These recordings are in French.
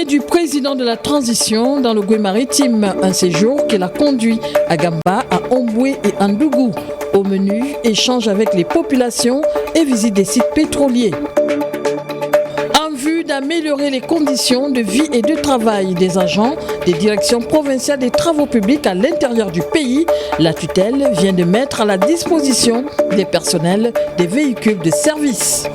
Tournée du président de la transition dans le Gué-Maritime, un séjour qui l'a conduit à Gamba, à Omboué et à Ndougou. Au menu, échange avec les populations et visite des sites pétroliers. En vue d'améliorer les conditions de vie et de travail des agents des directions provinciales des travaux publics à l'intérieur du pays, la tutelle vient de mettre à la disposition des personnels des véhicules de service.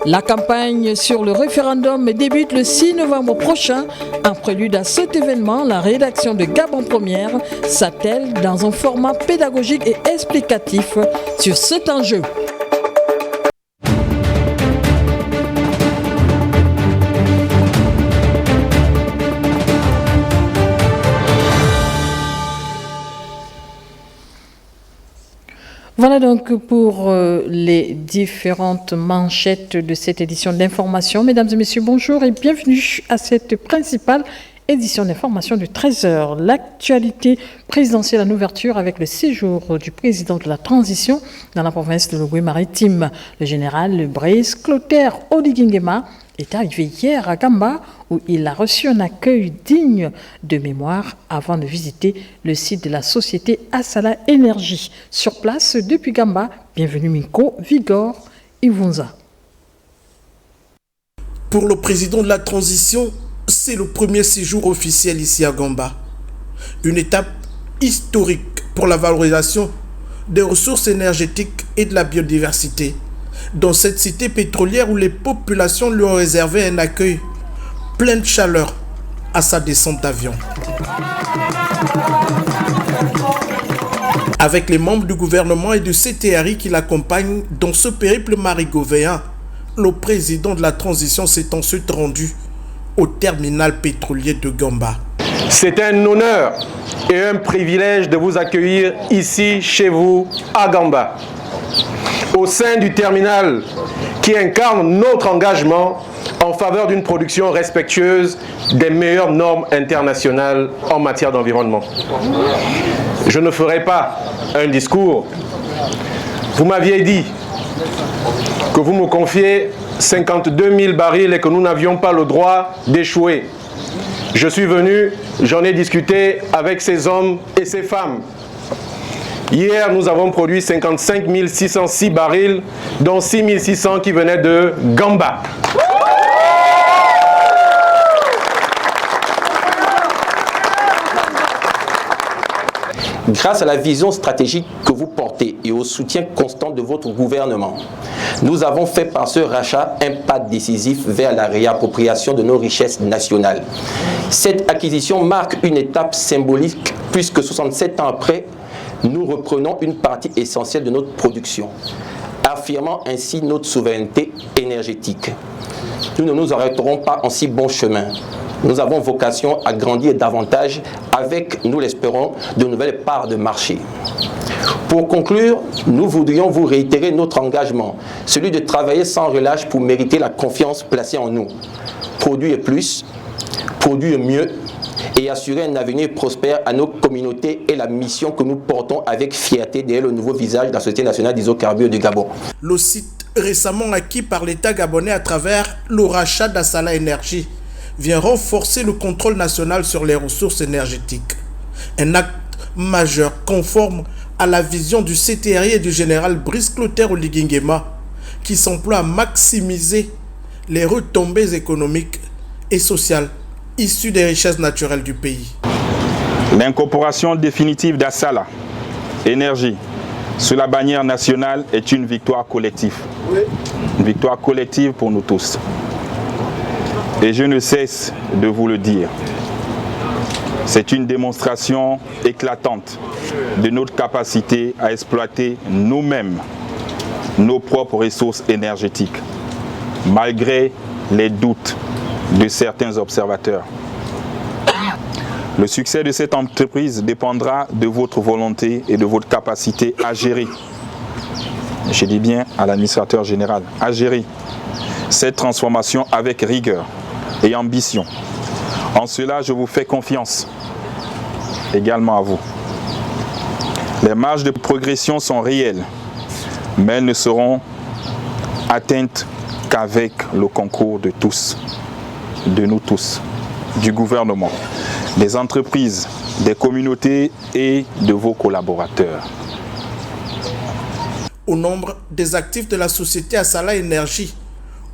La campagne sur le référendum débute le 6 novembre prochain. En prélude à cet événement, la rédaction de Gabon Première s'attelle dans un format pédagogique et explicatif sur cet enjeu. Voilà donc pour les différentes manchettes de cette édition d'information. Mesdames et messieurs, bonjour et bienvenue à cette principale édition d'information de 13h. L'actualité présidentielle en ouverture avec le séjour du président de la transition dans la province de l'Ogooué-Maritime. Le général Brice Clotaire Oligingema est arrivé hier à Gamba où il a reçu un accueil digne de mémoire avant de visiter le site de la société Assala Énergie. Sur place, depuis Gamba, bienvenue Miko Vigor Ivunza. Pour le président de la transition, c'est le premier séjour officiel ici à Gamba. Une étape historique pour la valorisation des ressources énergétiques et de la biodiversité. Dans cette cité pétrolière où les populations lui ont réservé un accueil plein de chaleur à sa descente d'avion. Avec les membres du gouvernement et du CTRI qui l'accompagnent dans ce périple marigovéen, le président de la transition s'est ensuite rendu au terminal pétrolier de Gamba. C'est un honneur et un privilège de vous accueillir ici, chez vous, à Gamba, au sein du terminal qui incarne notre engagement en faveur d'une production respectueuse des meilleures normes internationales en matière d'environnement. Je ne ferai pas un discours. Vous m'aviez dit que vous me confiez 52 000 barils et que nous n'avions pas le droit d'échouer. Je suis venu, j'en ai discuté avec ces hommes et ces femmes. Hier, nous avons produit 55 606 barils, dont 6 600 qui venaient de Gamba. Grâce à la vision stratégique que vous portez et au soutien constant de votre gouvernement, nous avons fait par ce rachat un pas décisif vers la réappropriation de nos richesses nationales. Cette acquisition marque une étape symbolique puisque 67 ans après, nous reprenons une partie essentielle de notre production, affirmant ainsi notre souveraineté énergétique. Nous ne nous arrêterons pas en si bon chemin. Nous avons vocation à grandir davantage avec, nous l'espérons, de nouvelles parts de marché. Pour conclure, nous voudrions vous réitérer notre engagement, celui de travailler sans relâche pour mériter la confiance placée en nous. Produire plus, produire mieux et assurer un avenir prospère à nos communautés est la mission que nous portons avec fierté derrière le nouveau visage de la Société nationale d'hydrocarbures du Gabon. Le site récemment acquis par l'État gabonais à travers le rachat d'Assala Énergie vient renforcer le contrôle national sur les ressources énergétiques. Un acte majeur conforme à la vision du CTRI et du général Brice Clotaire Oligingema qui s'emploie à maximiser les retombées économiques et sociales issues des richesses naturelles du pays. L'incorporation définitive d'Assala Énergie sous la bannière nationale est une victoire collective. Une victoire collective pour nous tous. Et je ne cesse de vous le dire. C'est une démonstration éclatante de notre capacité à exploiter nous-mêmes nos propres ressources énergétiques, malgré les doutes de certains observateurs. Le succès de cette entreprise dépendra de votre volonté et de votre capacité à gérer, je dis bien à l'administrateur général, à gérer cette transformation avec rigueur et ambition. En cela, je vous fais confiance, également à vous. Les marges de progression sont réelles, mais elles ne seront atteintes qu'avec le concours de tous. de nous tous, du gouvernement, des entreprises, des communautés et de vos collaborateurs. Au nombre des actifs de la société Assala Énergie,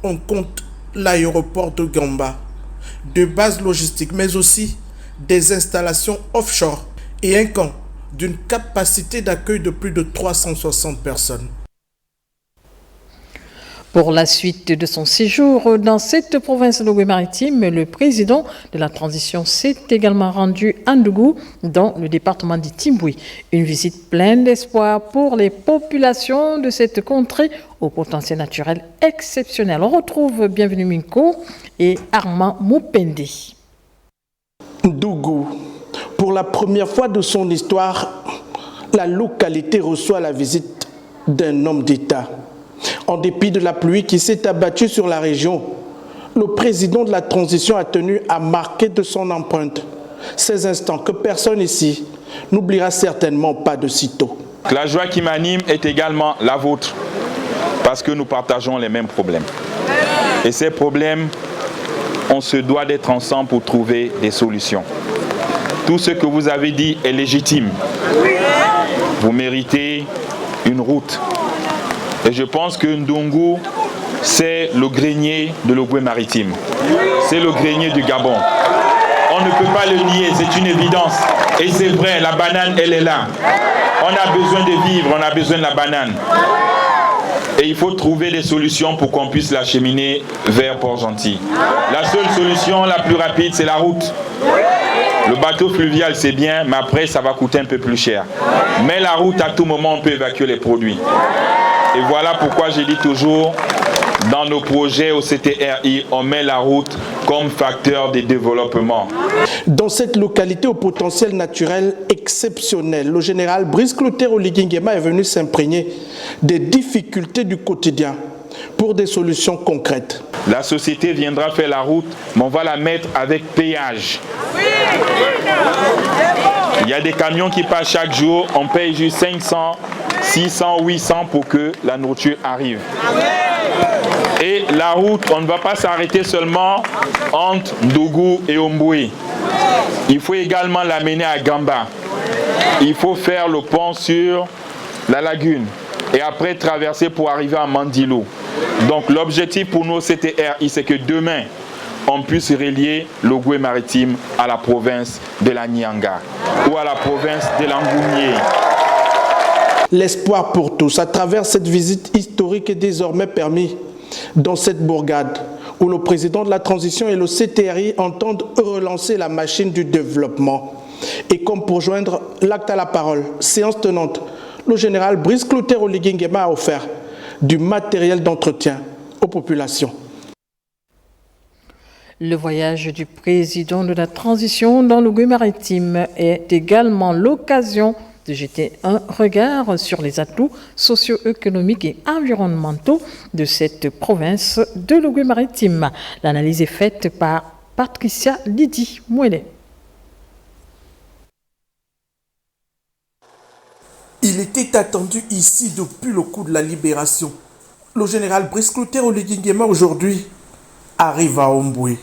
on compte l'aéroport de Gamba, de bases logistiques, mais aussi des installations offshore et un camp d'une capacité d'accueil de plus de 360 personnes. Pour la suite de son séjour dans cette province de Logoué-Maritime, le président de la transition s'est également rendu à Ndougou, dans le département du Timboué. Une visite pleine d'espoir pour les populations de cette contrée au potentiel naturel exceptionnel. On retrouve Bienvenue Minko et Armand Moupende. Ndougou. Pour la première fois de son histoire, la localité reçoit la visite d'un homme d'État. En dépit de la pluie qui s'est abattue sur la région, le président de la transition a tenu à marquer de son empreinte ces instants que personne ici n'oubliera certainement pas de sitôt. La joie qui m'anime est également la vôtre, parce que nous partageons les mêmes problèmes. Et ces problèmes, on se doit d'être ensemble pour trouver des solutions. Tout ce que vous avez dit est légitime. Vous méritez une route. Et je pense que Ndongo, c'est le grenier de Logoué-Maritime. C'est le grenier du Gabon. On ne peut pas le nier, c'est une évidence. Et c'est vrai, la banane, elle est là. On a besoin de vivre, on a besoin de la banane. Et il faut trouver des solutions pour qu'on puisse l'acheminer vers Port-Gentil. La seule solution la plus rapide, c'est la route. Le bateau fluvial, c'est bien, mais après, ça va coûter un peu plus cher. Mais la route, à tout moment, on peut évacuer les produits. Et voilà pourquoi je dis toujours, dans nos projets au CTRI, on met la route comme facteur de développement. Dans cette localité au potentiel naturel exceptionnel, le général Brice Clotaire Oligui-Nguema est venu s'imprégner des difficultés du quotidien pour des solutions concrètes. La société viendra faire la route, mais on va la mettre avec péage. Il y a des camions qui passent chaque jour, on paye juste 500, 600, 800 pour que la nourriture arrive. Et la route, on ne va pas s'arrêter seulement entre Ndougou et Omboué. Il faut également l'amener à Gamba. Il faut faire le pont sur la lagune et après traverser pour arriver à Mandilo. Donc l'objectif pour nous, CTRI, c'est que demain, on puisse relier Logoué-Maritime à la province de la Nyanga ou à la province de l'Angounié. L'espoir pour tous, à travers cette visite historique, est désormais permis dans cette bourgade où le président de la transition et le CTRI entendent relancer la machine du développement. Et comme pour joindre l'acte à la parole, séance tenante, le général Brice Clotaire Oligui-Nguema a offert du matériel d'entretien aux populations. Le voyage du président de la transition dans le Logoué-Maritime est également l'occasion de jeter un regard sur les atouts socio-économiques et environnementaux de cette province de Logoué-Maritime. L'analyse est faite par Patricia Lydie Mouelet. Il était attendu ici depuis le coup de la libération. Le général Brice Clotaire Oligui-Nguema aujourd'hui arrive à Omboué.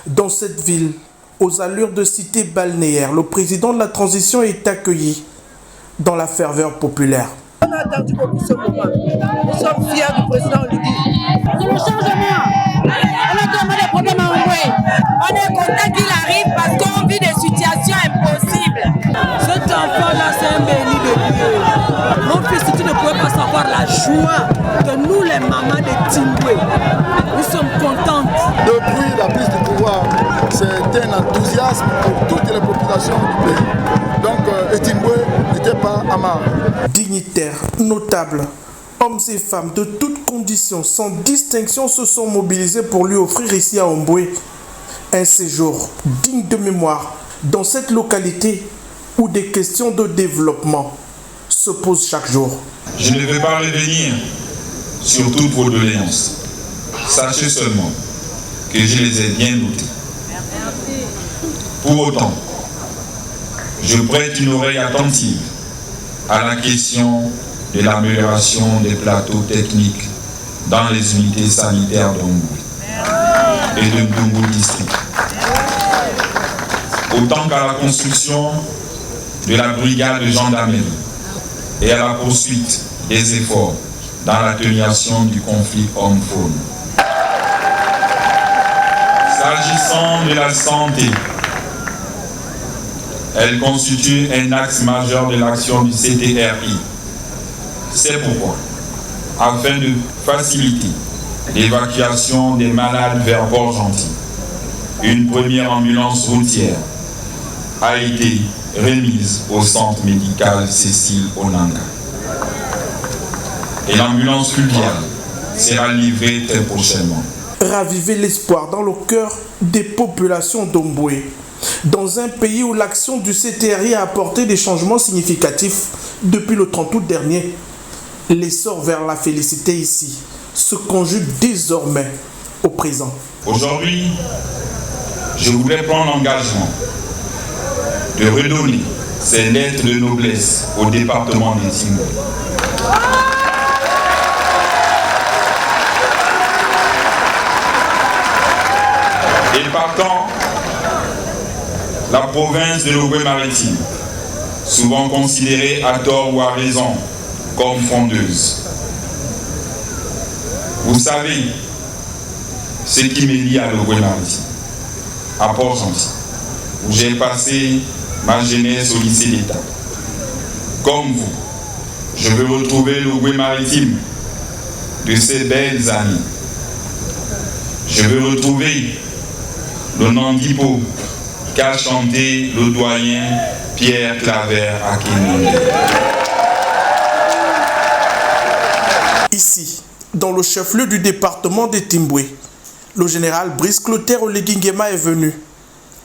Dans cette ville, aux allures de cité balnéaire, le président de la transition est accueilli dans la ferveur populaire. On a attendu pour ce moment. Nous sommes fiers du président Oligui. C'est le changement. On a tellement de problèmes à Omboué. On est content qu'il arrive parce qu'on vit des situations impossibles. Cet enfant-là, c'est un béni de Dieu. Mon fils, tu ne pouvais pas savoir la joie de nous, les mamans de Timboué. Nous sommes contentes. Depuis la prise du pouvoir, c'est un enthousiasme pour toutes les populations du pays. Donc, Timboué n'était pas amarre. Dignitaires, notables, hommes et femmes de toutes conditions, sans distinction, se sont mobilisés pour lui offrir ici à Omboué un séjour digne de mémoire dans cette localité où des questions de développement se posent chaque jour. Je ne vais pas revenir sur toutes vos doléances. Sachez seulement que je les ai bien notées. Pour autant, je prête une oreille attentive à la question de l'amélioration des plateaux techniques dans les unités sanitaires d'Omboué. Et et de Ndungu district. Autant qu'à la construction de la brigade de gendarmerie et à la poursuite des efforts dans l'atténuation du conflit homme-faune. S'agissant de la santé, elle constitue un axe majeur de l'action du CTRI. C'est pourquoi, afin de faciliter l'évacuation des malades vers Port-Gentil, une première ambulance routière a été remise au centre médical Cécile Onanga. Et l'ambulance fluviale sera livrée très prochainement. Raviver l'espoir dans le cœur des populations d'Omboué. Dans un pays où l'action du CTRI a apporté des changements significatifs depuis le 30 août dernier, l'essor vers la félicité ici se conjugue désormais au présent. Aujourd'hui, je voudrais prendre l'engagement de redonner ces lettres de noblesse au département des Timboué. Et partant, la province de l'Ogooué-Maritime, souvent considérée à tort ou à raison comme frondeuse. Vous savez ce qui me lie à l'Ogooué-Maritime, à Port-Gentil, où j'ai passé ma jeunesse au lycée d'État. Comme vous, je veux retrouver l'Ogooué-Maritime de ces belles années. Je veux retrouver le Nandipo qu'a chanté le doyen Pierre Claver à Kénonde. Ici, dans le chef-lieu du département des Timboué, le général Brice Clotaire Oligingema est venu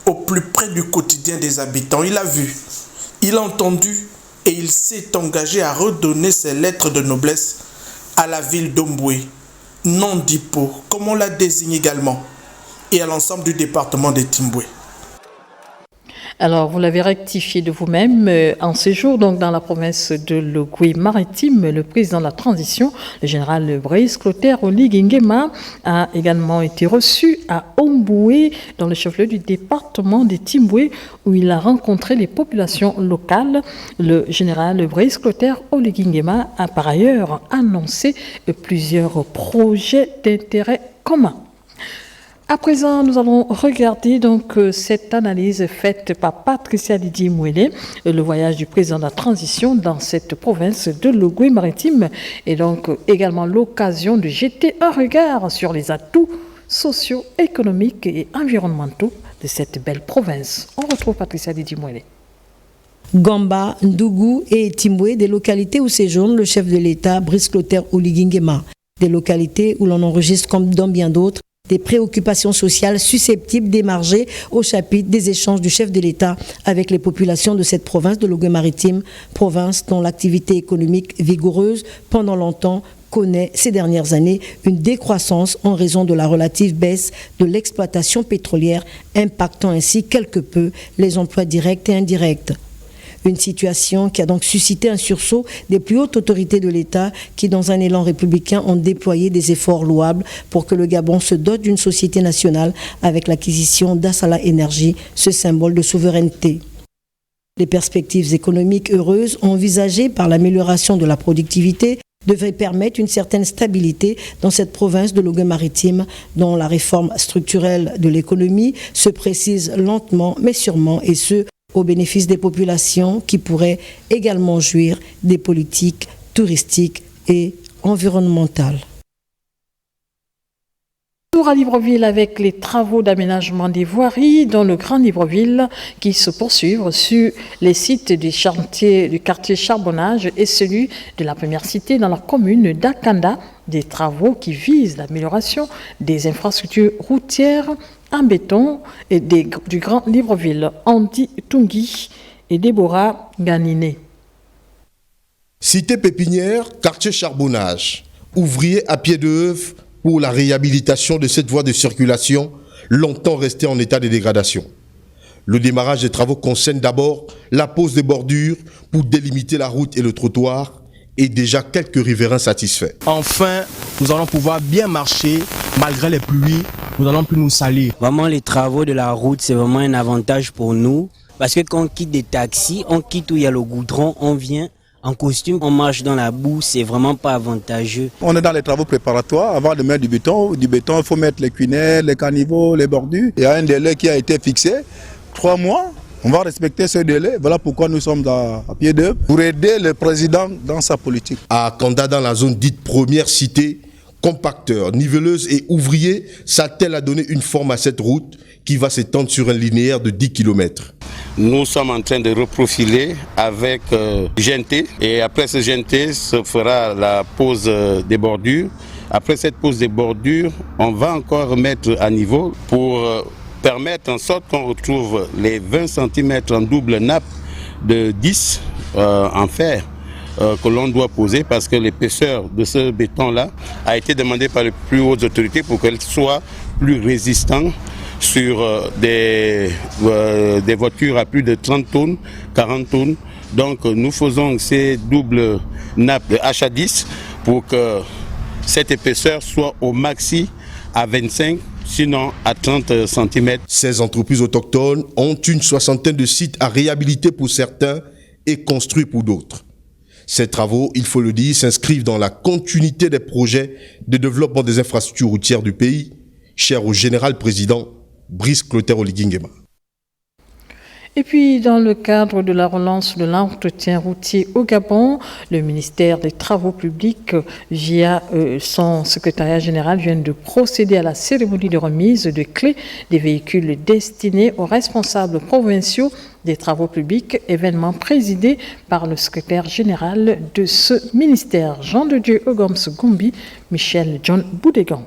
au plus près du quotidien des habitants. Il a vu, il a entendu et il s'est engagé à redonner ses lettres de noblesse à la ville d'Omboué, Nandipo, comme on la désigne également, et à l'ensemble du département des Timboué. Alors, vous l'avez rectifié de vous-même. En séjour, donc, dans la province de l'Ogooué-Maritime, le président de la transition, le général Brice Clotaire Oligingema, a également été reçu à Omboué, dans le chef-lieu du département des Timboué, où il a rencontré les populations locales. Le général Brice Clotaire Oligingema a par ailleurs annoncé plusieurs projets d'intérêt commun. À présent, nous allons regarder donc cette analyse faite par Patricia Lydie Mouélé, le voyage du président de la transition dans cette province de l'Ogooué-Maritime, et donc également l'occasion de jeter un regard sur les atouts socio-économiques et environnementaux de cette belle province. On retrouve Patricia Lydie Mouélé. Gamba, Ndougou et Timboué, des localités où séjourne le chef de l'État, Brice Clotaire Oligingema, des localités où l'on enregistre, comme dans bien d'autres, des préoccupations sociales susceptibles d'émarger au chapitre des échanges du chef de l'État avec les populations de cette province de l'Ogooué-Maritime, province dont l'activité économique vigoureuse pendant longtemps connaît ces dernières années une décroissance en raison de la relative baisse de l'exploitation pétrolière, impactant ainsi quelque peu les emplois directs et indirects. Une situation qui a donc suscité un sursaut des plus hautes autorités de l'État qui, dans un élan républicain, ont déployé des efforts louables pour que le Gabon se dote d'une société nationale avec l'acquisition d'Assala Énergie, ce symbole de souveraineté. Les perspectives économiques heureuses envisagées par l'amélioration de la productivité devraient permettre une certaine stabilité dans cette province de l'Ogooué-Maritime dont la réforme structurelle de l'économie se précise lentement mais sûrement, et ce, au bénéfice des populations qui pourraient également jouir des politiques touristiques et environnementales. Tour à Libreville avec les travaux d'aménagement des voiries dans le Grand Libreville qui se poursuivent sur les sites du quartier Charbonnage et celui de la première cité dans la commune d'Akanda, des travaux qui visent l'amélioration des infrastructures routières en béton et du Grand Libreville. Andy Tungi et Déborah Ganiné. Cité pépinière, quartier Charbonnage. Ouvrier à pied d'œuvre pour la réhabilitation de cette voie de circulation longtemps restée en état de dégradation. Le démarrage des travaux concerne d'abord la pose des bordures pour délimiter la route et le trottoir et déjà quelques riverains satisfaits. Enfin, nous allons pouvoir bien marcher Malgré les pluies, nous n'allons plus nous salir. Vraiment, les travaux de la route, c'est vraiment un avantage pour nous. Parce que quand on quitte des taxis, on quitte où il y a le goudron, on vient en costume, on marche dans la boue, c'est vraiment pas avantageux. On est dans les travaux préparatoires. Avant de mettre du béton, il faut mettre les cunelles, les caniveaux, les bordures. Il y a un délai qui a été fixé, 3 mois. On va respecter ce délai. Voilà pourquoi nous sommes à pied d'œuvre pour aider le président dans sa politique. À Kanda, dans la zone dite première cité, compacteurs, niveleuses et ouvriers s'attellent à donner une forme à cette route qui va s'étendre sur un linéaire de 10 km. Nous sommes en train de reprofiler avec GNT et après ce GNT se fera la pose des bordures. Après cette pose des bordures, on va encore remettre à niveau pour permettre en sorte qu'on retrouve les 20 cm en double nappe de 10 en fer que l'on doit poser parce que l'épaisseur de ce béton-là a été demandée par les plus hautes autorités pour qu'elle soit plus résistante sur des voitures à plus de 30 tonnes, 40 tonnes. Donc nous faisons ces doubles nappes de HA10 pour que cette épaisseur soit au maxi à 25, sinon à 30 cm. Ces entreprises autochtones ont une soixantaine de sites à réhabiliter pour certains et construits pour d'autres. Ces travaux, il faut le dire, s'inscrivent dans la continuité des projets de développement des infrastructures routières du pays, chers au général président Brice Clotaire Oligui Nguema. Et puis, dans le cadre de la relance de l'entretien routier au Gabon, le ministère des Travaux publics, via son secrétariat général, vient de procéder à la cérémonie de remise de clés des véhicules destinés aux responsables provinciaux des travaux publics, événement présidé par le secrétaire général de ce ministère, Jean de Dieu Ogoms Gombi, Michel John Boudégan.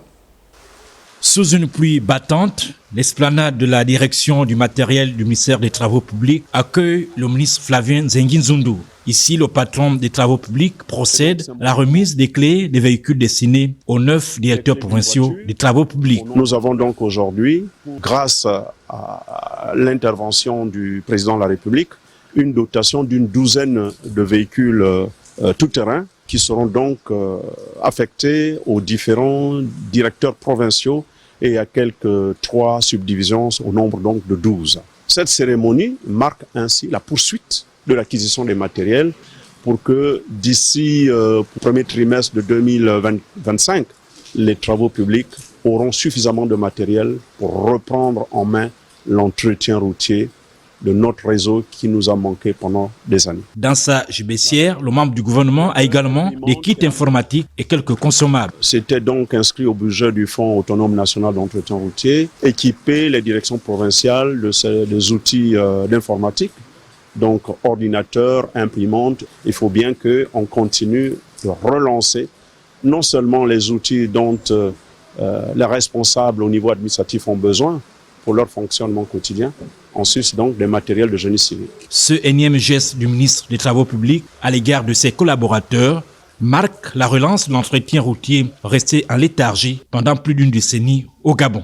Sous une pluie battante, l'esplanade de la direction du matériel du ministère des Travaux publics accueille le ministre Flavien Zenginzundu. Ici, le patron des Travaux publics procède à la remise des clés des véhicules destinés aux 9 directeurs provinciaux des Travaux publics. Nous avons donc aujourd'hui, grâce à l'intervention du président de la République, une dotation d'une douzaine de véhicules tout-terrain qui seront donc affectés aux différents directeurs provinciaux et à quelques 3 subdivisions au nombre donc de 12. Cette cérémonie marque ainsi la poursuite de l'acquisition des matériels pour que d'ici le premier trimestre de 2025, les travaux publics auront suffisamment de matériel pour reprendre en main l'entretien routier de notre réseau qui nous a manqué pendant des années. Dans sa gibecière, le membre du gouvernement a également des kits informatiques et quelques consommables. C'était donc inscrit au budget du Fonds autonome national d'entretien routier, équiper les directions provinciales des outils d'informatique, donc ordinateurs, imprimantes. Il faut bien qu'on continue de relancer non seulement les outils dont les responsables au niveau administratif ont besoin pour leur fonctionnement quotidien, ensuite donc des matériels de génie civil. Ce énième geste du ministre des Travaux publics à l'égard de ses collaborateurs marque la relance de l'entretien routier resté en léthargie pendant plus d'une décennie au Gabon.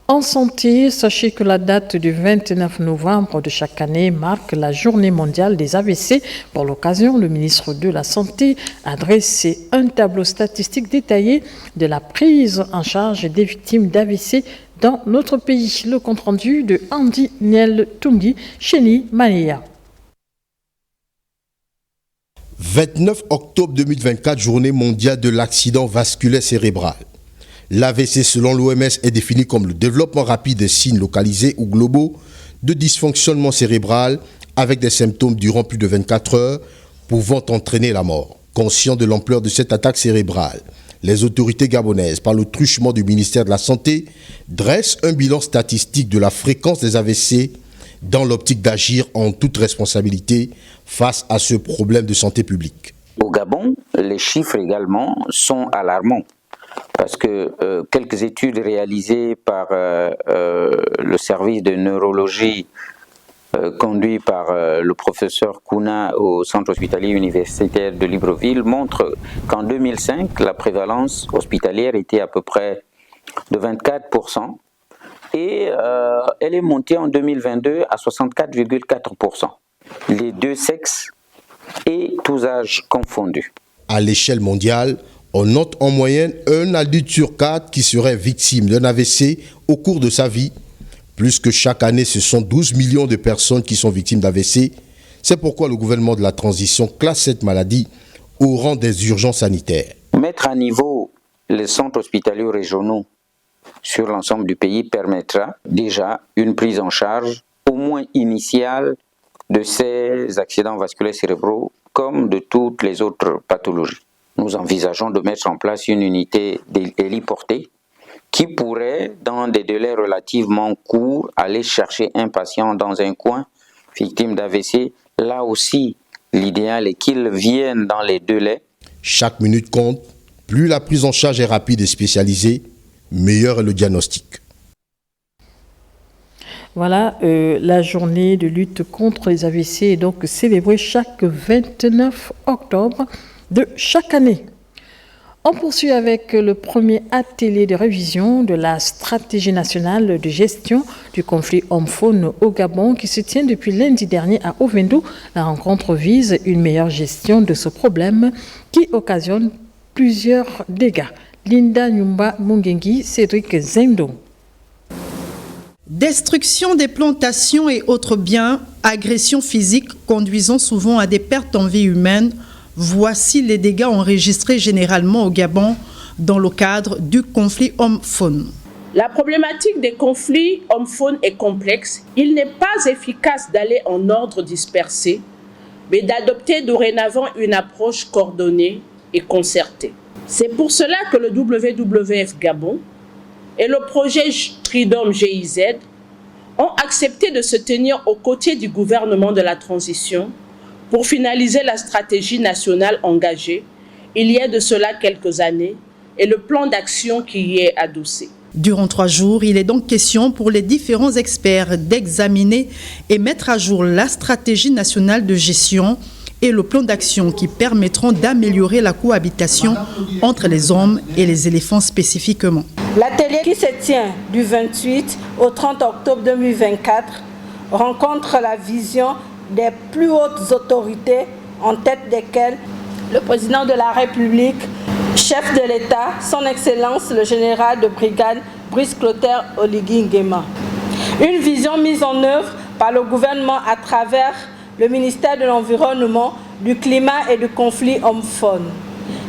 En santé, sachez que la date du 29 novembre de chaque année marque la journée mondiale des AVC. Pour l'occasion, le ministre de la Santé a dressé un tableau statistique détaillé de la prise en charge des victimes d'AVC dans notre pays. Le compte-rendu de Andy Niel Tungi, Chéni Mania. 29 octobre 2024, journée mondiale de l'accident vasculaire cérébral. L'AVC, selon l'OMS, est défini comme le développement rapide des signes localisés ou globaux de dysfonctionnement cérébral avec des symptômes durant plus de 24 heures pouvant entraîner la mort. Conscient de l'ampleur de cette attaque cérébrale, les autorités gabonaises, par le truchement du ministère de la Santé, dressent un bilan statistique de la fréquence des AVC dans l'optique d'agir en toute responsabilité face à ce problème de santé publique. Au Gabon, les chiffres également sont alarmants. Parce que quelques études réalisées par le service de neurologie conduit par le professeur Kouna au centre hospitalier universitaire de Libreville montrent qu'en 2005, la prévalence hospitalière était à peu près de 24% et elle est montée en 2022 à 64,4%. Les deux sexes et tous âges confondus. À l'échelle mondiale, On note en moyenne un adulte sur 4 qui serait victime d'un AVC au cours de sa vie. Plus que chaque année, ce sont 12 millions de personnes qui sont victimes d'AVC. C'est pourquoi le gouvernement de la transition classe cette maladie au rang des urgences sanitaires. Mettre à niveau les centres hospitaliers régionaux sur l'ensemble du pays permettra déjà une prise en charge au moins initiale de ces accidents vasculaires cérébraux comme de toutes les autres pathologies. Nous envisageons de mettre en place une unité héliportée qui pourrait, dans des délais relativement courts, aller chercher un patient dans un coin victime d'AVC. Là aussi, l'idéal est qu'il vienne dans les délais. Chaque minute compte. Plus la prise en charge est rapide et spécialisée, meilleur est le diagnostic. Voilà, la journée de lutte contre les AVC est donc célébrée chaque 29 octobre de chaque année. On poursuit avec le premier atelier de révision de la stratégie nationale de gestion du conflit homme-faune au Gabon qui se tient depuis lundi dernier à Ovendou. La rencontre vise une meilleure gestion de ce problème qui occasionne plusieurs dégâts. Linda Nyumba Mungengi, Cédric Zendo. Destruction des plantations et autres biens, agressions physiques conduisant souvent à des pertes en vie humaine. Voici les dégâts enregistrés généralement au Gabon dans le cadre du conflit homme-faune. La problématique des conflits homme-faune est complexe. Il n'est pas efficace d'aller en ordre dispersé, mais d'adopter dorénavant une approche coordonnée et concertée. C'est pour cela que le WWF Gabon et le projet Tridom GIZ ont accepté de se tenir aux côtés du gouvernement de la transition pour finaliser la stratégie nationale engagée il y a de cela quelques années et le plan d'action qui y est adossé. Durant 3 jours, il est donc question pour les différents experts d'examiner et mettre à jour la stratégie nationale de gestion et le plan d'action qui permettront d'améliorer la cohabitation entre les hommes et les éléphants spécifiquement. L'atelier qui se tient du 28 au 30 octobre 2024 rencontre la vision des plus hautes autorités, en tête desquelles le président de la République, chef de l'État, son Excellence le général de brigade Brice Clotaire Oligui Nguema. Une vision mise en œuvre par le gouvernement à travers le ministère de l'Environnement, du Climat et du conflit homme-faune.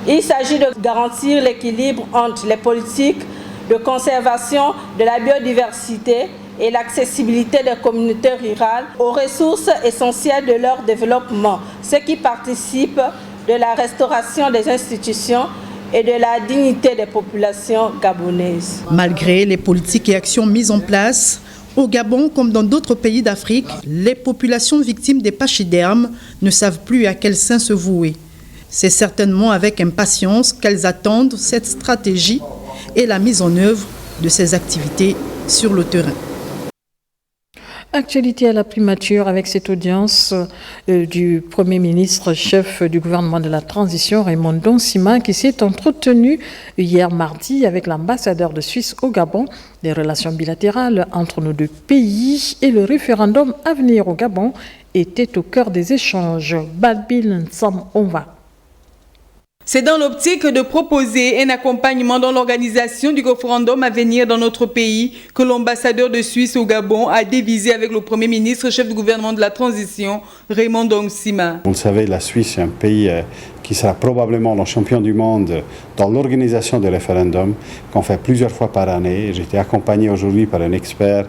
Il s'agit de garantir l'équilibre entre les politiques de conservation de la biodiversité et l'accessibilité des communautés rurales aux ressources essentielles de leur développement, ce qui participe de la restauration des institutions et de la dignité des populations gabonaises. Malgré les politiques et actions mises en place, au Gabon, comme dans d'autres pays d'Afrique, les populations victimes des pachydermes ne savent plus à quel sein se vouer. C'est certainement avec impatience qu'elles attendent cette stratégie et la mise en œuvre de ces activités sur le terrain. Actualité à la primature avec cette audience du Premier ministre, chef du gouvernement de la transition, Raymond Donsima, qui s'est entretenu hier mardi avec l'ambassadeur de Suisse au Gabon. Les relations bilatérales entre nos deux pays et le référendum à venir au Gabon étaient au cœur des échanges. Balbil Nsam Onva. C'est dans l'optique de proposer un accompagnement dans l'organisation du référendum à venir dans notre pays que l'ambassadeur de Suisse au Gabon a dévisé avec le Premier ministre, chef du gouvernement de la transition, Raymond Donsima. Vous le savez, la Suisse est un pays qui sera probablement le champion du monde dans l'organisation des référendums qu'on fait plusieurs fois par année. J'ai été accompagné aujourd'hui par un expert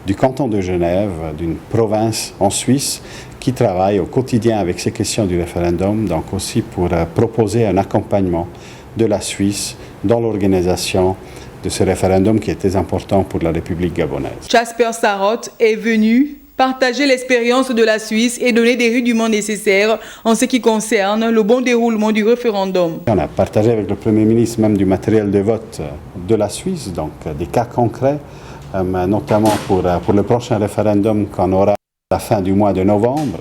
du canton de Genève, d'une province en Suisse, qui travaille au quotidien avec ces questions du référendum, donc aussi pour proposer un accompagnement de la Suisse dans l'organisation de ce référendum qui est très important pour la République gabonaise. Jasper Sarot est venu partager l'expérience de la Suisse et donner des rudiments nécessaires en ce qui concerne le bon déroulement du référendum. On a partagé avec le Premier ministre même du matériel de vote de la Suisse, donc des cas concrets, notamment pour le prochain référendum qu'on aura à la fin du mois de novembre.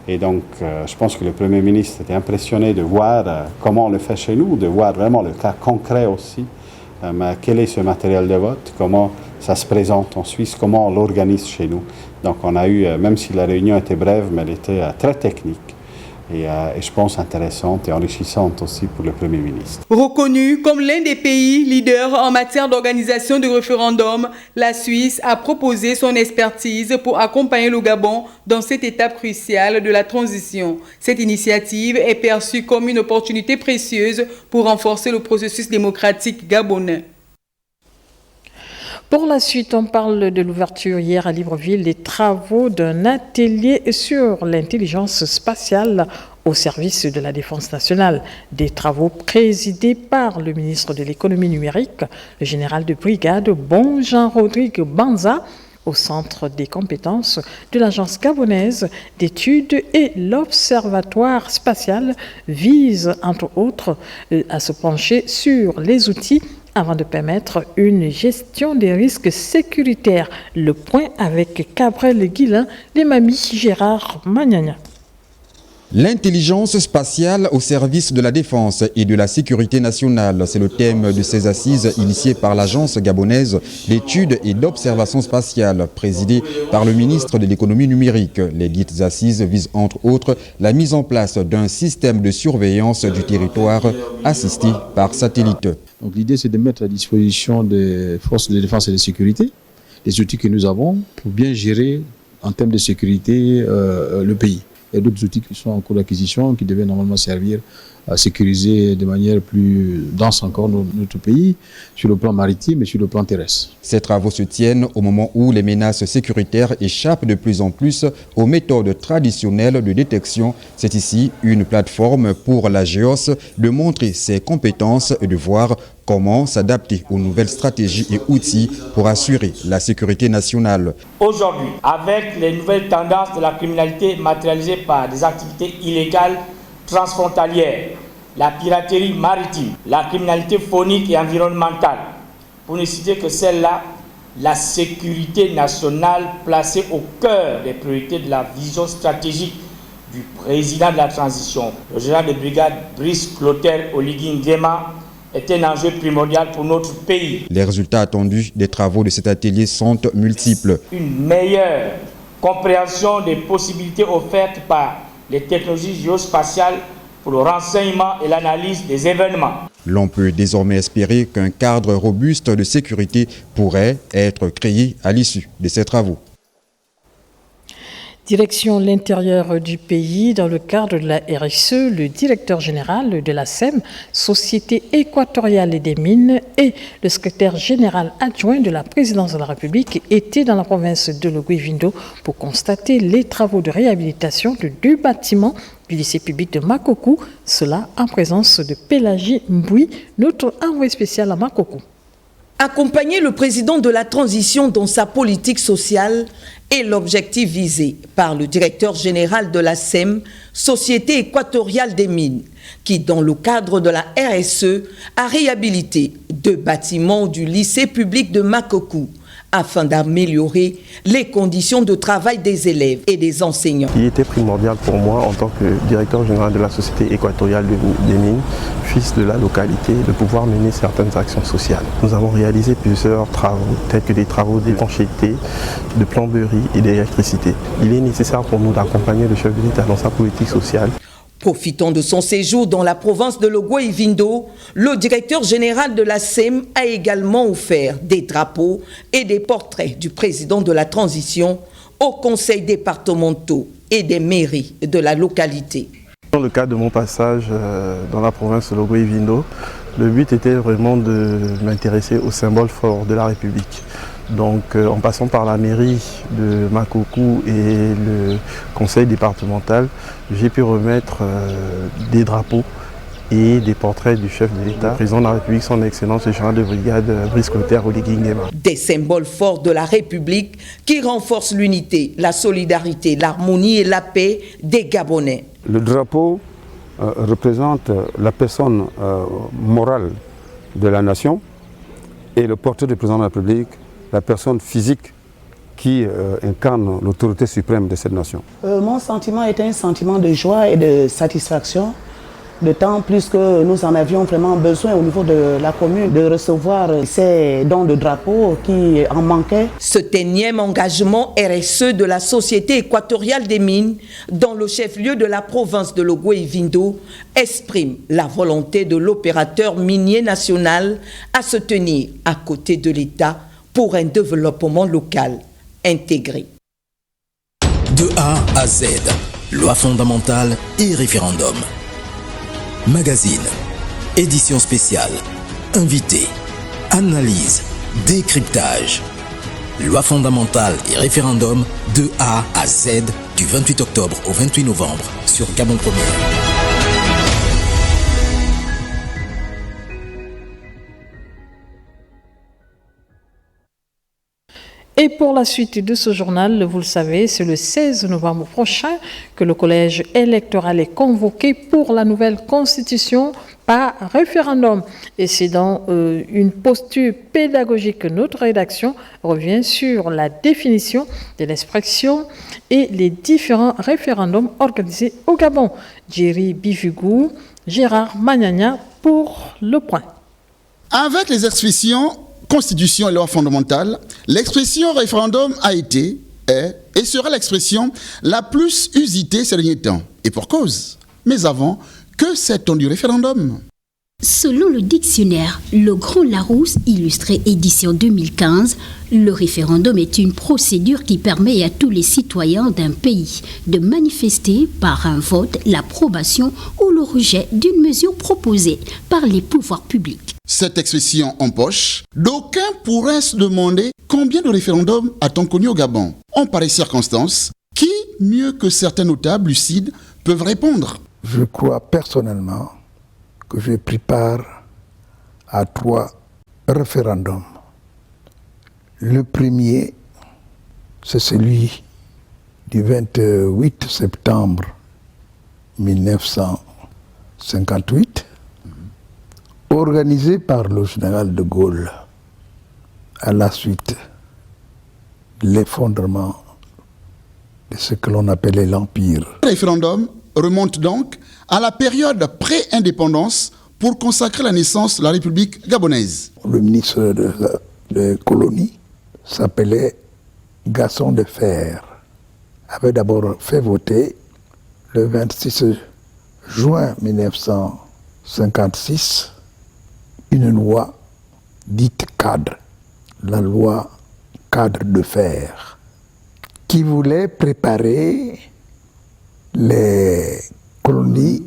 Et donc, je pense que le Premier ministre était impressionné de voir comment on le fait chez nous, de voir vraiment le cas concret aussi. Quel est ce matériel de vote, comment ça se présente en Suisse, comment on l'organise chez nous. Donc on a eu, même si la réunion était brève, mais elle était très technique. et je pense intéressante et enrichissante aussi pour le Premier ministre. Reconnu comme l'un des pays leaders en matière d'organisation de référendums, la Suisse a proposé son expertise pour accompagner le Gabon dans cette étape cruciale de la transition. Cette initiative est perçue comme une opportunité précieuse pour renforcer le processus démocratique gabonais. Pour la suite, on parle de l'ouverture hier à Libreville des travaux d'un atelier sur l'intelligence spatiale au service de la défense nationale. Des travaux présidés par le ministre de l'économie numérique, le général de brigade Bon Jean-Rodrigue Banza, au centre des compétences de l'Agence gabonaise d'études et l'Observatoire spatial vise, entre autres, à se pencher sur les outils avant de permettre une gestion des risques sécuritaires. Le point avec Cabrel Guilin, les mamies Gérard Magnagna. L'intelligence spatiale au service de la défense et de la sécurité nationale, c'est le thème de ces assises initiées par l'Agence gabonaise d'études et d'observation spatiale, présidée par le ministre de l'économie numérique. Les dites assises visent entre autres la mise en place d'un système de surveillance du territoire assisté par satellite. Donc l'idée, c'est de mettre à disposition des forces de défense et de sécurité les outils que nous avons pour bien gérer en termes de sécurité le pays. Il y a d'autres outils qui sont en cours d'acquisition, qui devaient normalement servir à sécuriser de manière plus dense encore notre pays, sur le plan maritime et sur le plan terrestre. Ces travaux se tiennent au moment où les menaces sécuritaires échappent de plus en plus aux méthodes traditionnelles de détection. C'est ici une plateforme pour la GEOS de montrer ses compétences et de voir comment s'adapter aux nouvelles stratégies et outils pour assurer la sécurité nationale. Aujourd'hui, avec les nouvelles tendances de la criminalité matérialisée par des activités illégales transfrontalières, la piraterie maritime, la criminalité phonique et environnementale, pour ne citer que celle-là, la sécurité nationale placée au cœur des priorités de la vision stratégique du président de la transition, le général de brigade Brice Clotaire Oligui Nguema, est un enjeu primordial pour notre pays. Les résultats attendus des travaux de cet atelier sont multiples. Une meilleure compréhension des possibilités offertes par les technologies géospatiales pour le renseignement et l'analyse des événements. L'on peut désormais espérer qu'un cadre robuste de sécurité pourrait être créé à l'issue de ces travaux. Direction l'intérieur du pays, dans le cadre de la RSE, le directeur général de la SEM, Société équatoriale des mines, et le secrétaire général adjoint de la présidence de la République étaient dans la province de Logui-Vindo pour constater les travaux de réhabilitation de 2 bâtiments du lycée public de Makokou, cela en présence de Pélagie Mboui, notre envoyé spécial à Makokou. Accompagner le président de la transition dans sa politique sociale est l'objectif visé par le directeur général de la SEM, Société équatoriale des mines, qui, dans le cadre de la RSE, a réhabilité 2 bâtiments du lycée public de Makokou afin d'améliorer les conditions de travail des élèves et des enseignants. Il était primordial pour moi, en tant que directeur général de la Société équatoriale des mines, fils de la localité, de pouvoir mener certaines actions sociales. Nous avons réalisé plusieurs travaux, tels que des travaux d'étanchéité, de plomberie et d'électricité. Il est nécessaire pour nous d'accompagner le chef de l'État dans sa politique sociale. Profitant de son séjour dans la province de Logui-Vindo, le directeur général de la SEM a également offert des drapeaux et des portraits du président de la transition aux conseils départementaux et des mairies de la localité. Dans le cadre de mon passage dans la province de Logui-Vindo, le but était vraiment de m'intéresser aux symboles forts de la République. Donc en passant par la mairie de Makokou et le conseil départemental, j'ai pu remettre des drapeaux et des portraits du chef de l'État, président de la République, son Excellence le général de brigade Brice Clotaire Oligui Nguema. Des symboles forts de la République qui renforcent l'unité, la solidarité, l'harmonie et la paix des Gabonais. Le drapeau représente la personne morale de la nation et le portrait du président de la République, la personne physique qui incarne l'autorité suprême de cette nation. Mon sentiment est un sentiment de joie et de satisfaction de temps, puisque nous en avions vraiment besoin au niveau de la commune de recevoir ces dons de drapeaux qui en manquaient. Ce énième engagement RSE de la Société équatoriale des mines, dans le chef-lieu de la province de Logoué-Vindo, exprime la volonté de l'opérateur minier national à se tenir à côté de l'État pour un développement local intégré. De A à Z, loi fondamentale et référendum. Magazine, édition spéciale, invité, analyse, décryptage. Loi fondamentale et référendum de A à Z du 28 octobre au 28 novembre sur Gabon Première. Et pour la suite de ce journal, vous le savez, c'est le 16 novembre prochain que le collège électoral est convoqué pour la nouvelle constitution par référendum. Et c'est dans une posture pédagogique que notre rédaction revient sur la définition de l'expression et les différents référendums organisés au Gabon. Jerry Bifugou, Gérard Magnagna pour le point. Avec les expressions Constitution et loi fondamentale, l'expression référendum a été, est et sera l'expression la plus usitée ces derniers temps. Et pour cause. Mais avant, que sait-on du référendum ? Selon le dictionnaire Le Grand Larousse, illustré édition 2015, le référendum est une procédure qui permet à tous les citoyens d'un pays de manifester par un vote l'approbation ou le rejet d'une mesure proposée par les pouvoirs publics. Cette expression en poche, d'aucuns pourraient se demander combien de référendums a-t-on connu au Gabon ? En pareille circonstance, qui, mieux que certains notables lucides, peuvent répondre ? Je crois personnellement que j'ai pris part à 3 référendums. Le premier, c'est celui du 28 septembre 1958, organisé par le général de Gaulle à la suite de l'effondrement de ce que l'on appelait l'Empire. Le référendum remonte donc à la période pré-indépendance pour consacrer la naissance de la République gabonaise. Le ministre de colonie s'appelait Gaston Defferre, avait d'abord fait voter le 26 juin 1956 une loi dite cadre, la loi cadre de fer, qui voulait préparer les colonies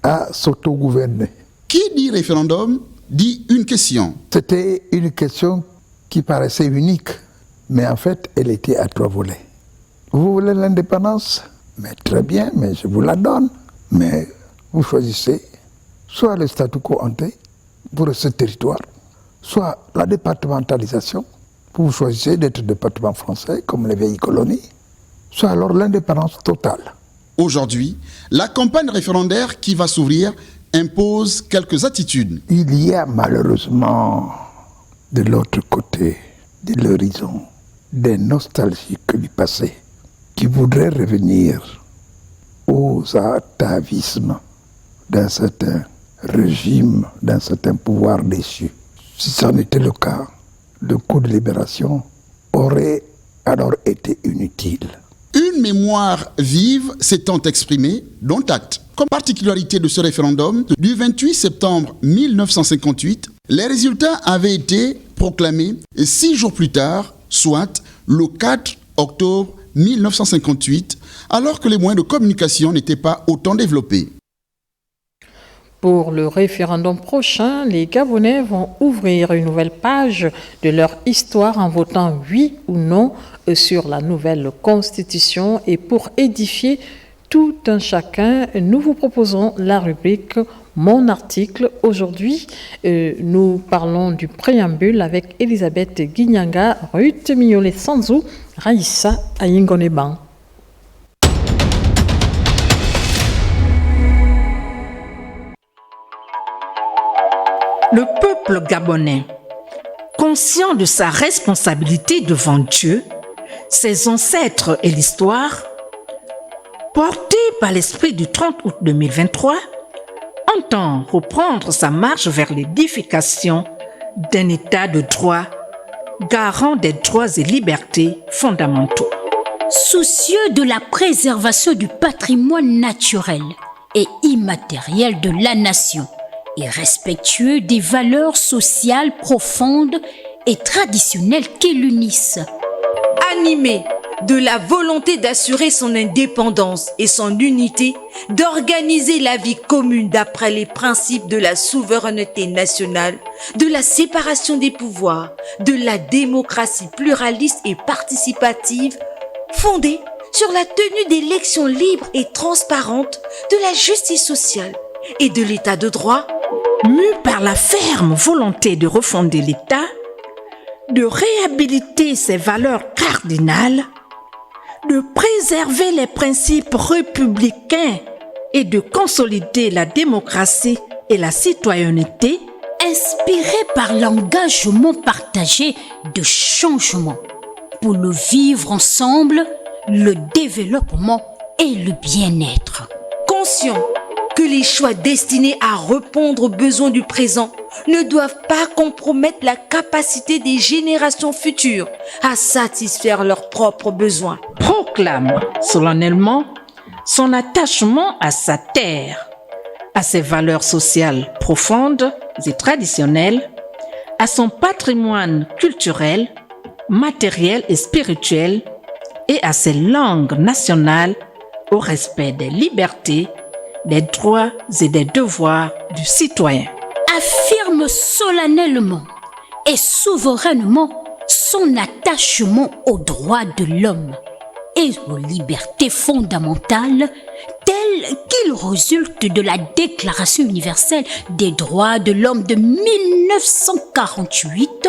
à s'autogouverner. Qui dit référendum dit une question. C'était une question qui paraissait unique, mais en fait, elle était à 3 volets. Vous voulez l'indépendance ? Mais très bien, mais je vous la donne. Mais vous choisissez soit le statu quo ante pour ce territoire, soit la départementalisation, vous choisissez d'être département français comme les vieilles colonies, soit alors l'indépendance totale. Aujourd'hui, la campagne référendaire qui va s'ouvrir impose quelques attitudes. Il y a malheureusement de l'autre côté de l'horizon des nostalgiques du passé qui voudraient revenir aux atavismes d'un certain régime, d'un certain pouvoir déchu. Si ça en était le cas, le coup de libération aurait alors été inutile. Une mémoire vive s'étant exprimée, dont acte. Comme particularité de ce référendum, du 28 septembre 1958, les résultats avaient été proclamés 6 jours plus tard, soit le 4 octobre 1958, alors que les moyens de communication n'étaient pas autant développés. Pour le référendum prochain, les Gabonais vont ouvrir une nouvelle page de leur histoire en votant oui ou non sur la nouvelle constitution. Et pour édifier tout un chacun, nous vous proposons la rubrique Mon article. Aujourd'hui, nous parlons du préambule avec Elisabeth Guignanga, Ruth Mignolet-Sanzou, Raïssa Ayingoneban. Le peuple gabonais, conscient de sa responsabilité devant Dieu, ses ancêtres et l'histoire, porté par l'esprit du 30 août 2023, entend reprendre sa marche vers l'édification d'un état de droit garant des droits et libertés fondamentaux. Soucieux de la préservation du patrimoine naturel et immatériel de la nation et respectueux des valeurs sociales profondes et traditionnelles qui l'unissent. Animé de la volonté d'assurer son indépendance et son unité, d'organiser la vie commune d'après les principes de la souveraineté nationale, de la séparation des pouvoirs, de la démocratie pluraliste et participative, fondée sur la tenue d'élections libres et transparentes, de la justice sociale et de l'état de droit. Mû par la ferme volonté de refonder l'État, de réhabiliter ses valeurs cardinales, de préserver les principes républicains et de consolider la démocratie et la citoyenneté, inspiré par l'engagement partagé de changement pour le vivre ensemble, le développement et le bien-être. Conscient que les choix destinés à répondre aux besoins du présent ne doivent pas compromettre la capacité des générations futures à satisfaire leurs propres besoins. Proclame solennellement son attachement à sa terre, à ses valeurs sociales profondes et traditionnelles, à son patrimoine culturel, matériel et spirituel, et à ses langues nationales, au respect des libertés, des droits et des devoirs du citoyen. Affirme solennellement et souverainement son attachement aux droits de l'homme et aux libertés fondamentales telles qu'il résulte de la Déclaration universelle des droits de l'homme de 1948,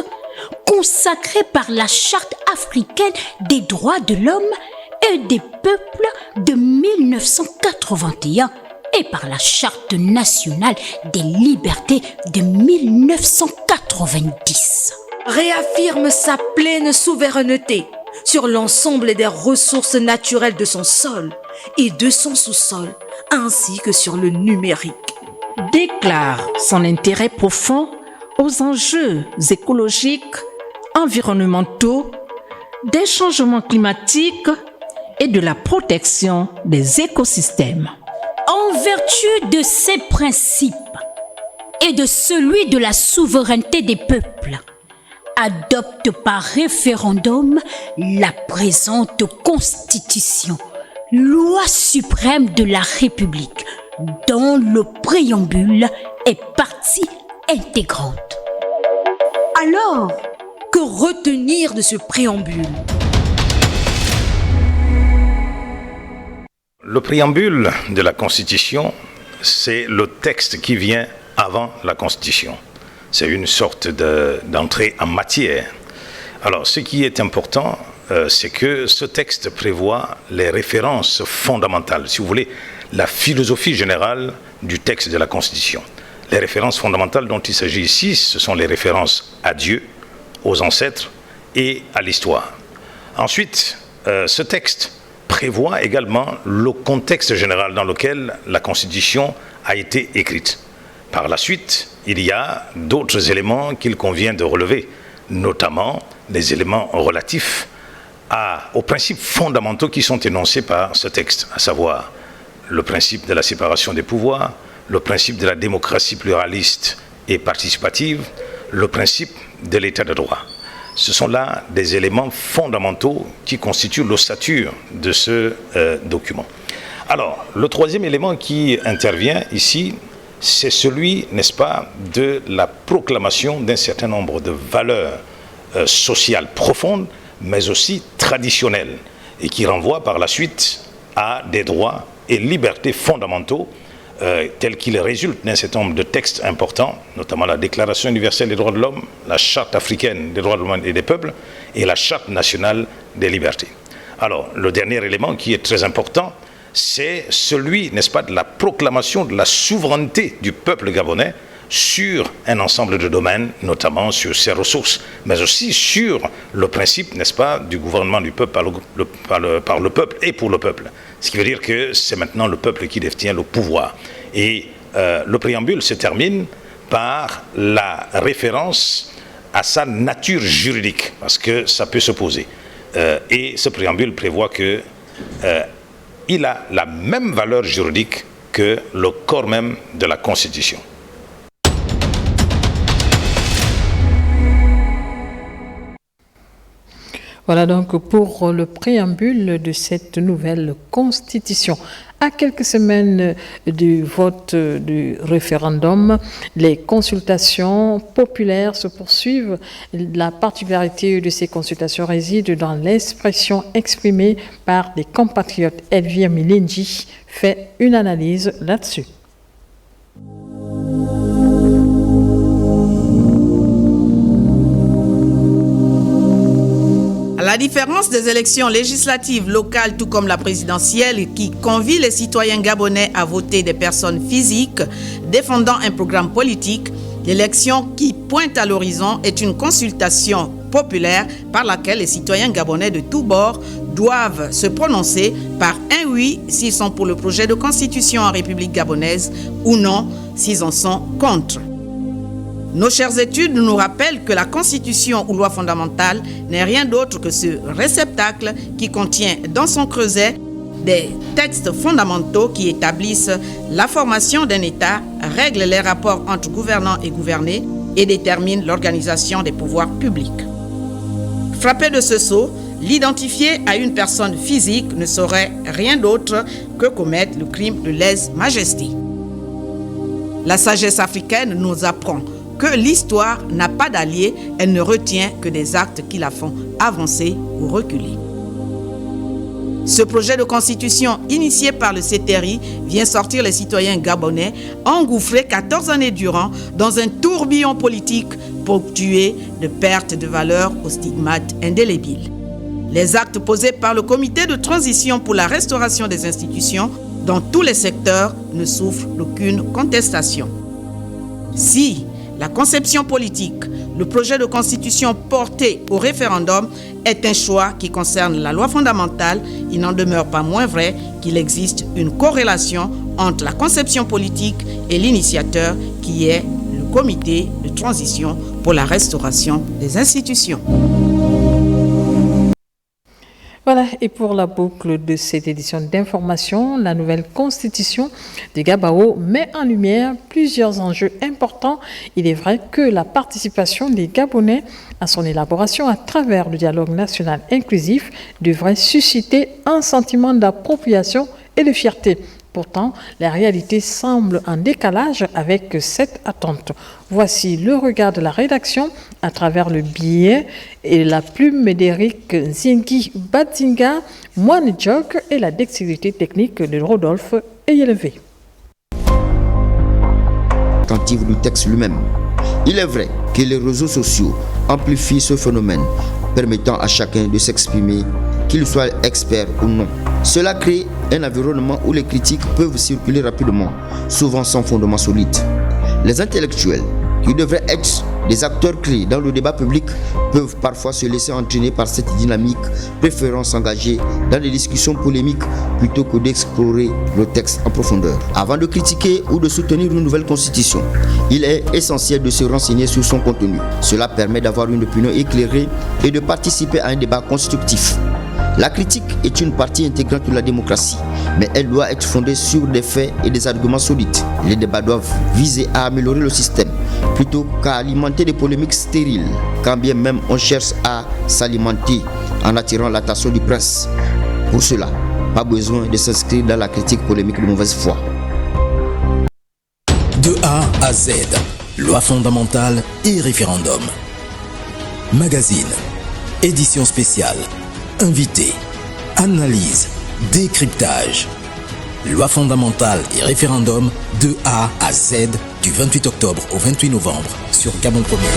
consacrée par la Charte africaine des droits de l'homme et des peuples de 1981 et par la Charte nationale des libertés de 1990. Réaffirme sa pleine souveraineté sur l'ensemble des ressources naturelles de son sol et de son sous-sol, ainsi que sur le numérique. Déclare son intérêt profond aux enjeux écologiques, environnementaux, des changements climatiques et de la protection des écosystèmes. En vertu de ces principes et de celui de la souveraineté des peuples, adopte par référendum la présente Constitution, loi suprême de la République, dont le préambule est partie intégrante. Alors, que retenir de ce préambule ? Le préambule de la Constitution, c'est le texte qui vient avant la Constitution. C'est une sorte d'entrée en matière. Alors, ce qui est important, c'est que ce texte prévoit les références fondamentales, si vous voulez, la philosophie générale du texte de la Constitution. Les références fondamentales dont il s'agit ici, ce sont les références à Dieu, aux ancêtres et à l'histoire. Ensuite, ce texte prévoit également le contexte général dans lequel la Constitution a été écrite. Par la suite, il y a d'autres éléments qu'il convient de relever, notamment les éléments relatifs aux principes fondamentaux qui sont énoncés par ce texte, à savoir le principe de la séparation des pouvoirs, le principe de la démocratie pluraliste et participative, le principe de l'état de droit. Ce sont là des éléments fondamentaux qui constituent l'ossature de ce document. Alors, le troisième élément qui intervient ici, c'est celui, n'est-ce pas, de la proclamation d'un certain nombre de valeurs sociales profondes, mais aussi traditionnelles, et qui renvoient par la suite à des droits et libertés fondamentaux tels qu'ils résultent d'un certain nombre de textes importants, notamment la Déclaration universelle des droits de l'homme, la Charte africaine des droits de l'homme et des peuples, et la Charte nationale des libertés. Alors, le dernier élément qui est très important, c'est celui, n'est-ce pas, de la proclamation de la souveraineté du peuple gabonais sur un ensemble de domaines, notamment sur ses ressources, mais aussi sur le principe, n'est-ce pas, du gouvernement du peuple par le peuple et pour le peuple. Ce qui veut dire que c'est maintenant le peuple qui détient le pouvoir. Et le préambule se termine par la référence à sa nature juridique, parce que ça peut s'opposer. Et ce préambule prévoit que il a la même valeur juridique que le corps même de la Constitution. Voilà donc pour le préambule de cette nouvelle constitution. À quelques semaines du vote du référendum, les consultations populaires se poursuivent. La particularité de ces consultations réside dans l'expression exprimée par des compatriotes. Elvire Milenji fait une analyse là-dessus. À la différence des élections législatives locales, tout comme la présidentielle, qui convie les citoyens gabonais à voter des personnes physiques défendant un programme politique, l'élection qui pointe à l'horizon est une consultation populaire par laquelle les citoyens gabonais de tous bords doivent se prononcer par un oui s'ils sont pour le projet de constitution en République gabonaise ou non s'ils en sont contre. Nos chères études nous rappellent que la Constitution ou loi fondamentale n'est rien d'autre que ce réceptacle qui contient dans son creuset des textes fondamentaux qui établissent la formation d'un État, règlent les rapports entre gouvernants et gouvernés et déterminent l'organisation des pouvoirs publics. Frappé de ce sceau, l'identifier à une personne physique ne serait rien d'autre que commettre le crime de lèse-majesté. La sagesse africaine nous apprend que l'histoire n'a pas d'allié, elle ne retient que des actes qui la font avancer ou reculer. Ce projet de constitution initié par le CETERI vient sortir les citoyens gabonais engouffrés 14 années durant dans un tourbillon politique ponctué de pertes de valeur aux stigmates indélébiles. Les actes posés par le comité de transition pour la restauration des institutions dans tous les secteurs ne souffrent d'aucune contestation. Si la conception politique, le projet de constitution porté au référendum est un choix qui concerne la loi fondamentale, il n'en demeure pas moins vrai qu'il existe une corrélation entre la conception politique et l'initiateur qui est le comité de transition pour la restauration des institutions. Voilà, et pour la boucle de cette édition d'information, la nouvelle constitution de Gabao met en lumière plusieurs enjeux importants. Il est vrai que la participation des Gabonais à son élaboration à travers le dialogue national inclusif devrait susciter un sentiment d'appropriation et de fierté. Pourtant, la réalité semble en décalage avec cette attente. Voici le regard de la rédaction à travers le biais et la plume d'Éric Zingi Badzinga, Moine Jok et la dextérité technique de Rodolphe Eyelevé. Attentive du texte lui-même. Il est vrai que les réseaux sociaux amplifient ce phénomène, permettant à chacun de s'exprimer, qu'il soit expert ou non. Cela crée un environnement où les critiques peuvent circuler rapidement, souvent sans fondement solide. Les intellectuels, qui devraient être des acteurs clés dans le débat public, peuvent parfois se laisser entraîner par cette dynamique, préférant s'engager dans des discussions polémiques plutôt que d'explorer le texte en profondeur. Avant de critiquer ou de soutenir une nouvelle constitution, il est essentiel de se renseigner sur son contenu. Cela permet d'avoir une opinion éclairée et de participer à un débat constructif. La critique est une partie intégrante de la démocratie, mais elle doit être fondée sur des faits et des arguments solides. Les débats doivent viser à améliorer le système, plutôt qu'à alimenter des polémiques stériles, quand bien même on cherche à s'alimenter en attirant l'attention du prince. Pour cela, pas besoin de s'inscrire dans la critique polémique de mauvaise foi. De A à Z, loi fondamentale et référendum. Magazine, édition spéciale. Invité, analyse, décryptage. Loi fondamentale et référendum de A à Z du 28 octobre au 28 novembre sur Gabon Première.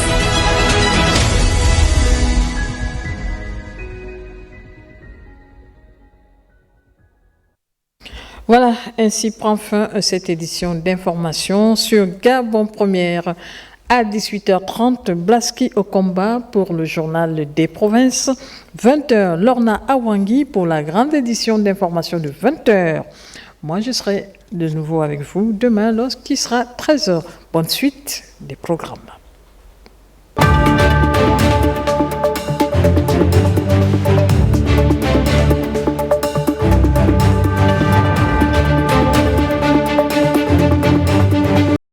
Voilà, ainsi prend fin cette édition d'information sur Gabon Première. À 18h30, Blaski au combat pour le journal des provinces. 20h, Lorna Awangi pour la grande édition d'information de 20h. Moi, je serai de nouveau avec vous demain lorsqu'il sera 13h. Bonne suite des programmes.